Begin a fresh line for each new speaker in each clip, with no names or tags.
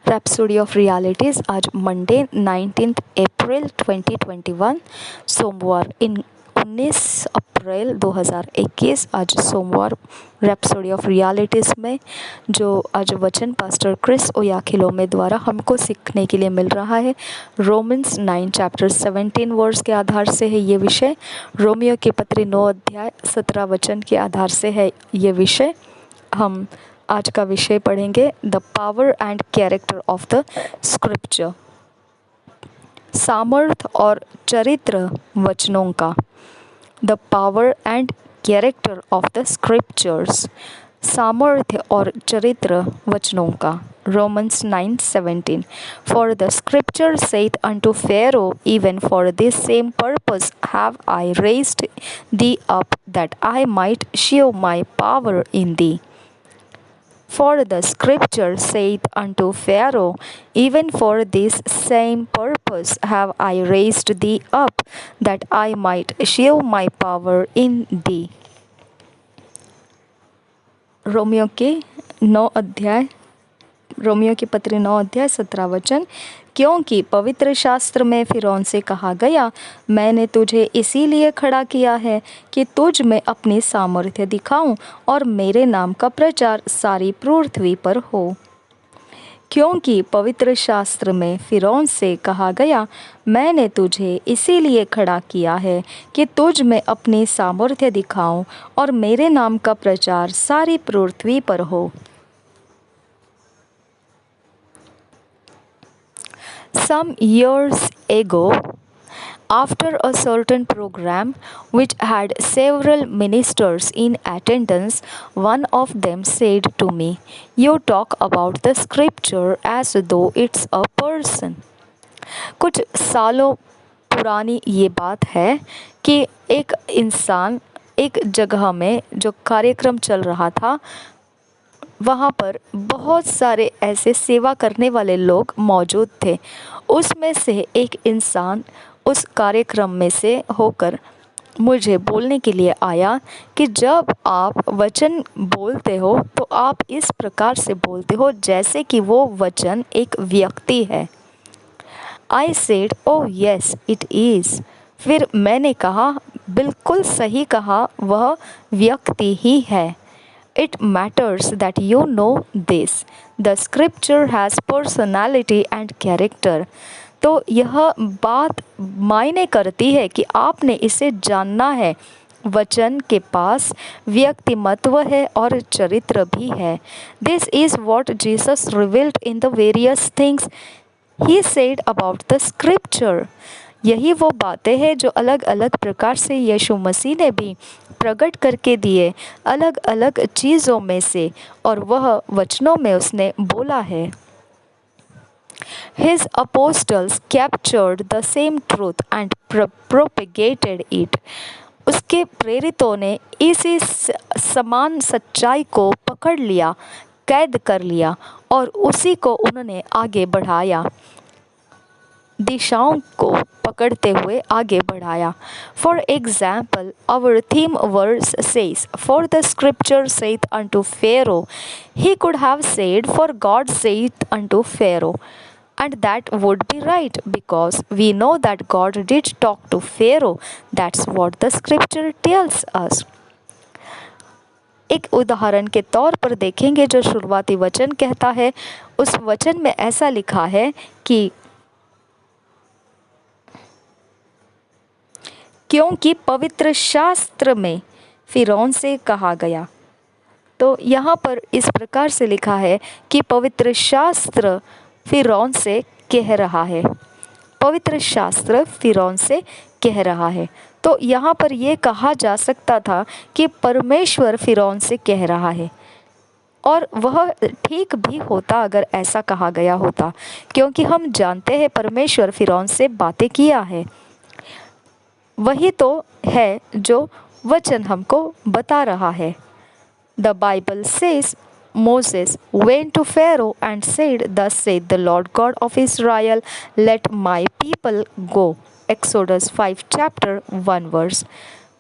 Rhapsody of realities. आज Monday 19 अप्रैल 2021 सोमवार 19 अप्रैल 2021 आज सोमवार रैप्सोडी ऑफ रियलिटीज़ में जो आज वचन पास्टर क्रिस ओयाखिलोमे द्वारा हमको सीखने के लिए मिल रहा है, रोमन्स 9 चैप्टर 17 वर्स के आधार से है ये विषय। रोमियो की पत्री 9 अध्याय 17 वचन के आधार से है ये विषय। हम आज का विषय पढ़ेंगे the power and character of the scripture, सामर्थ्य और चरित्र वचनों का। The power and character of the scriptures, सामर्थ्य और चरित्र वचनों का। Romans 9:17 For the scripture saith unto Pharaoh, even for this same purpose have I raised thee up, that I might shew my power in thee. For the scripture saith unto Pharaoh, even for this same purpose have I raised thee up, that I might shew my power in thee. Romeo की पत्री 9 अध्याय 17 वचन। क्योंकि पवित्र शास्त्र में फिरौन से कहा गया, मैंने तुझे इसीलिए खड़ा किया है कि तुझ में अपनी सामर्थ्य दिखाऊं और मेरे नाम का प्रचार सारी पृथ्वी पर हो। क्योंकि पवित्र शास्त्र में फिरौन से कहा गया, मैंने तुझे इसीलिए खड़ा किया है कि तुझ में अपनी सामर्थ्य दिखाऊं और मेरे नाम का प्रचार सारी पृथ्वी पर हो। Some years ago, after a certain program which had several ministers in attendance, one of them said to me, "You talk about the scripture as though it's a person." कुछ सालों पुरानी ये बात है कि एक इंसान एक जगह में जो कार्यक्रम चल रहा था, वहाँ पर बहुत सारे ऐसे सेवा करने वाले लोग मौजूद थे। उसमें से एक इंसान उस कार्यक्रम में से होकर मुझे बोलने के लिए आया कि जब आप वचन बोलते हो तो आप इस प्रकार से बोलते हो जैसे कि वो वचन एक व्यक्ति है। I said, oh yes it is. फिर मैंने कहा, बिल्कुल सही कहा, वह व्यक्ति ही है। It matters that you know this. The scripture has personality and character. तो यह बात मायने करती है कि आपने इसे जानना है। वचन के पास व्यक्तिमत्व है और चरित्र भी है। This is what Jesus revealed in the various things he said about the scripture. यही वो बातें हैं जो अलग अलग प्रकार से यीशु मसीह ने भी प्रकट करके दिए अलग अलग चीज़ों में से, और वह वचनों में उसने बोला है। His apostles captured the same truth and propagated it. उसके प्रेरितों ने इसी समान सच्चाई को पकड़ लिया, कैद कर लिया और उसी को उन्होंने आगे बढ़ाया, दिशाओं को पकड़ते हुए आगे बढ़ाया। For example, our theme verse says, for the scripture saith unto Pharaoh. He could have said, for God saith unto Pharaoh. And that would be right, because we know that God did talk to Pharaoh. That's what the scripture tells us. एक उदाहरण के तौर पर देखेंगे जो शुरुआती वचन कहता है। उस वचन में ऐसा लिखा है कि क्योंकि पवित्र शास्त्र में फिरौन से कहा गया। तो यहाँ पर इस प्रकार से लिखा है कि पवित्र शास्त्र फिरौन से कह रहा है। पवित्र शास्त्र फिरौन से कह रहा है। तो यहाँ पर यह कहा जा सकता था कि परमेश्वर फिरौन से कह रहा है, और वह ठीक भी होता अगर ऐसा कहा गया होता, क्योंकि हम जानते हैं परमेश्वर फिरौन से बातें किया है। वही तो है जो वचन हमको बता रहा है। The Bible says, Moses went to Pharaoh and said, Thus saith the Lord God of Israel, let my people go. Exodus 5 chapter 1 verse.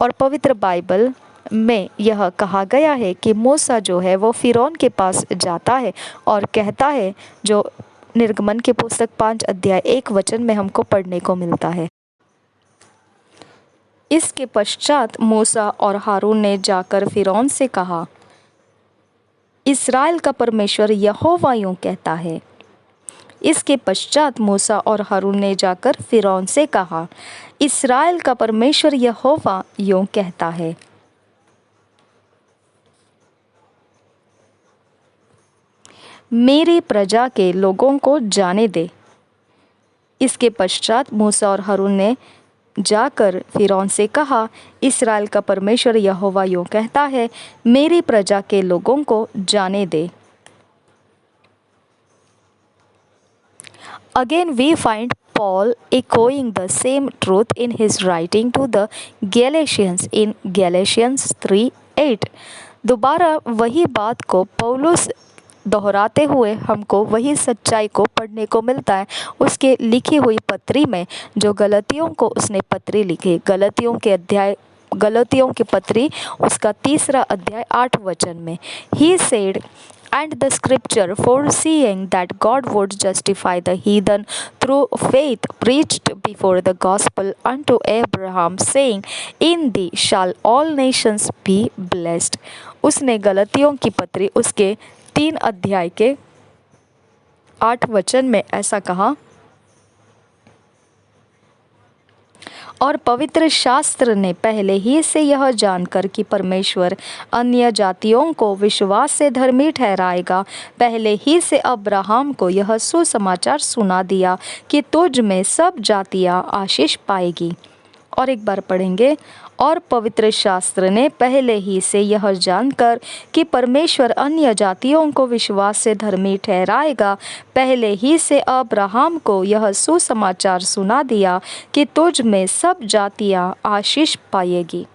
और पवित्र बाइबल में यह कहा गया है कि मूसा जो है वो फिरौन के पास जाता है और कहता है, जो निर्गमन की पुस्तक 5 अध्याय 1 वचन में हमको पढ़ने को मिलता है। इसके पश्चात मूसा और हारून ने जाकर फिरौन से कहा, इस्राएल का परमेश्वर यहोवा यूं कहता है। इसके पश्चात मूसा और हारून ने जाकर फिरौन से कहा, इस्राएल का परमेश्वर यहोवा यूं कहता है। मेरी प्रजा के लोगों को जाने दे। इसके पश्चात मूसा और हारून ने जाकर फिरौन से कहा, इस्राएल का परमेश्वर यहोवा यूं कहता है, मेरी प्रजा के लोगों को जाने दे। Again we find Paul echoing the same truth in his writing to the Galatians in Galatians 3:8। दोबारा वही बात को पौलुस दोहराते हुए हमको वही सच्चाई को पढ़ने को मिलता है उसके लिखी हुई पत्री में, जो गलतियों को उसने पत्री लिखी। गलतियों की पत्री उसका 3 अध्याय 8 वचन में। He said, and the scripture, foreseeing that God would justify the heathen through faith, preached before the gospel unto Abraham, saying, in thee shall all nations be blessed। उसने गलतियों की पत्री उसके 3 अध्याय के 8 वचन में ऐसा कहा, और पवित्र शास्त्र ने पहले ही से यह जानकर कि परमेश्वर अन्य जातियों को विश्वास से धर्मी ठहराएगा, पहले ही से अब्राहम को यह सुसमाचार सुना दिया कि तुझ में सब जातियां आशीष पाएगी। और एक बार पढ़ेंगे, और पवित्र शास्त्र ने पहले ही से यह जानकर कि परमेश्वर अन्य जातियों को विश्वास से धर्मी ठहराएगा, पहले ही से अब्राहम को यह सुसमाचार सुना दिया कि तुझ में सब जातियां आशीष पाएगी।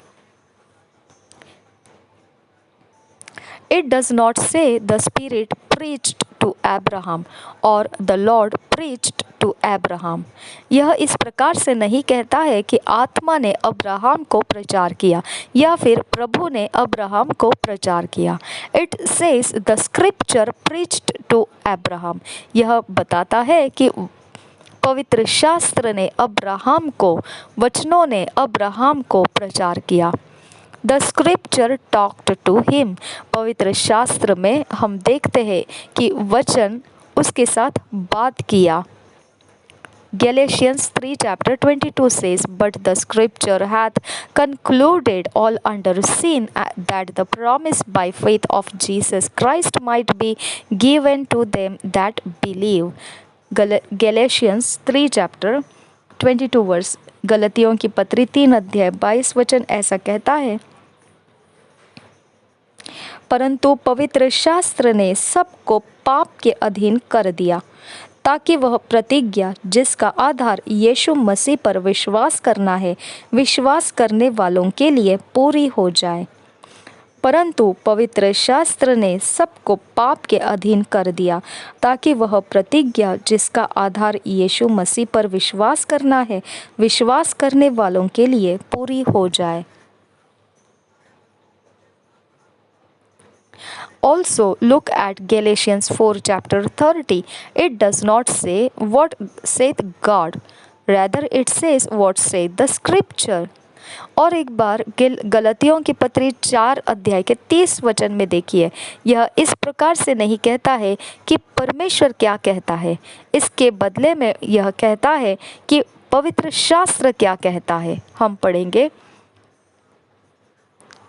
It does not say the Spirit preached to Abraham or the Lord preached to Abraham। यह इस प्रकार से नहीं कहता है कि आत्मा ने अब्राहम को प्रचार किया या फिर प्रभु ने अब्राहम को प्रचार किया। It says the Scripture preached to Abraham। यह बताता है कि पवित्र शास्त्र ने अब्राहम को, वचनों ने अब्राहम को प्रचार किया। The scripture talked to him। पवित्र शास्त्र में हम देखते हैं कि वचन उसके साथ बात किया। Galatians 3:22 says, but the scripture hath concluded all under sin, that the promise by faith of Jesus Christ might be given to them that believe। Galatians 3:22 verse, गलतियों की पत्री 3 अध्याय 22 वचन ऐसा कहता है, परंतु पवित्र शास्त्र ने सबको पाप के अधीन कर दिया, ताकि वह प्रतिज्ञा जिसका आधार यीशु मसीह पर विश्वास करना है, विश्वास करने वालों के लिए पूरी हो जाए। परंतु पवित्र शास्त्र ने सबको पाप के अधीन कर दिया, ताकि वह प्रतिज्ञा जिसका आधार यीशु मसीह पर विश्वास करना है, विश्वास करने वालों के लिए पूरी हो जाए। Also look at Galatians 4:30। It does not say what saith God, rather it says what saith the scripture। और एक बार गलतियों की पत्री 4 अध्याय के 30 वचन में देखिए, यह इस प्रकार से नहीं कहता है कि परमेश्वर क्या कहता है, इसके बदले में यह कहता है कि पवित्र शास्त्र क्या कहता है। हम पढ़ेंगे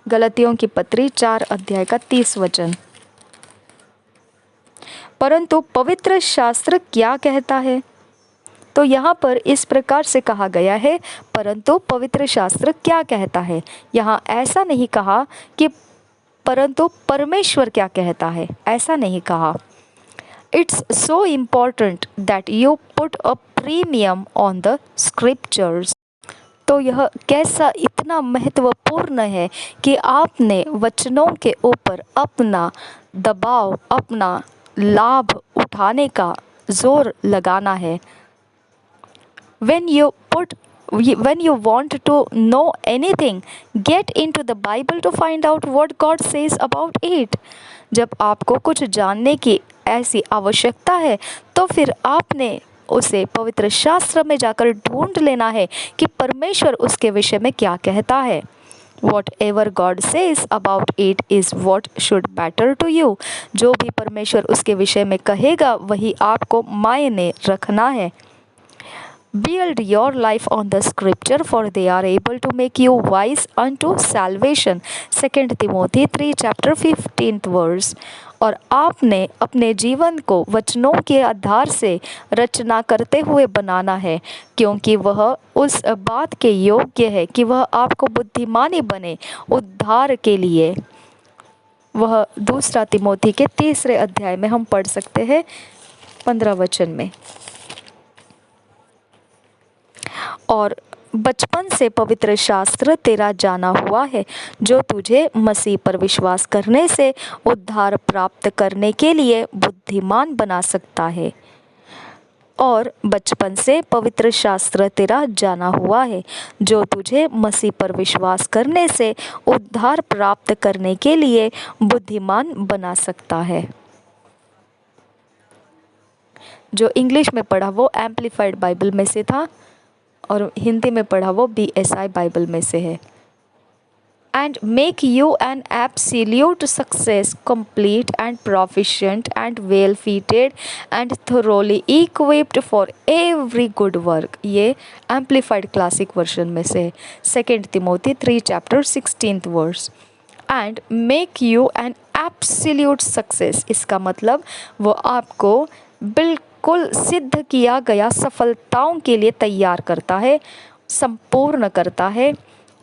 गलतियों की पत्री 4 अध्याय का 30 वचन। परंतु पवित्र शास्त्र क्या कहता है? तो यहाँ पर इस प्रकार से कहा गया है, परंतु पवित्र शास्त्र क्या कहता है। यहाँ ऐसा नहीं कहा कि परंतु परमेश्वर क्या कहता है, ऐसा नहीं कहा। It's so important that you put a premium on the scriptures. तो यह कैसा इतना महत्वपूर्ण है कि आपने वचनों के ऊपर अपना दबाव, अपना लाभ उठाने का जोर लगाना है। When you want to know anything, get into the Bible to find out what God says about it। जब आपको कुछ जानने की ऐसी आवश्यकता है तो फिर आपने उसे पवित्र शास्त्र में जाकर ढूंढ लेना है कि परमेश्वर उसके विषय में क्या कहता है। Whatever God says about it is what should matter to you। जो भी परमेश्वर उसके विषय में कहेगा वही आपको मायने रखना है। Build your life on the scripture, for they are able to make you wise unto salvation। 2 Timothy 3 chapter 15th verse। और आपने अपने जीवन को वचनों के आधार से रचना करते हुए बनाना है, क्योंकि वह उस बात के योग्य है कि वह आपको बुद्धिमानी बने उद्धार के लिए। वह 2 तिमोथी के 3 अध्याय में हम पढ़ सकते हैं 15 वचन में। और बचपन से पवित्र शास्त्र तेरा जाना हुआ है, जो तुझे मसीह पर विश्वास करने से उद्धार प्राप्त करने के लिए बुद्धिमान बना सकता है। और बचपन से पवित्र शास्त्र तेरा जाना हुआ है, जो तुझे मसीह पर विश्वास करने से उद्धार प्राप्त करने के लिए बुद्धिमान बना सकता है। जो इंग्लिश में पढ़ा वो एम्प्लीफाइड बाइबल में से था और हिंदी में पढ़ा वो BSI बाइबल में से है। And make you an absolute success, complete and proficient and well fitted and thoroughly equipped for every good work. ये एम्प्लीफाइड क्लासिक वर्जन में से है। 2 Timothy 3 chapter 16th verse. And make you an absolute success, इसका मतलब वो आपको बिल्कुल सिद्ध किया गया सफलताओं के लिए तैयार करता है, संपूर्ण करता है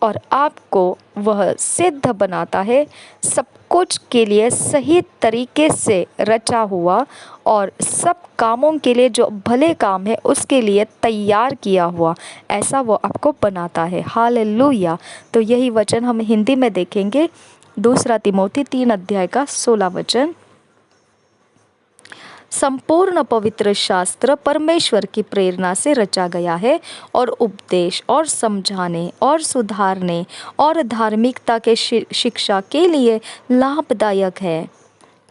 और आपको वह सिद्ध बनाता है, सब कुछ के लिए सही तरीके से रचा हुआ और सब कामों के लिए जो भले काम है उसके लिए तैयार किया हुआ, ऐसा वो आपको बनाता है। हालेलुया। तो यही वचन हम हिंदी में देखेंगे। 2 तिमोथी 3 अध्याय का 16 वचन। संपूर्ण पवित्र शास्त्र परमेश्वर की प्रेरणा से रचा गया है और उपदेश और समझाने और सुधारने और धार्मिकता के शिक्षा के लिए लाभदायक है।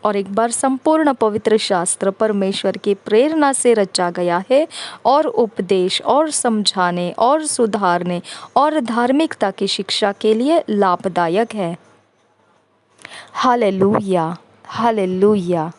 और एक बार, संपूर्ण पवित्र शास्त्र परमेश्वर की प्रेरणा से रचा गया है और उपदेश और समझाने और सुधारने और धार्मिकता की शिक्षा के लिए लाभदायक है। Hallelujah, hallelujah.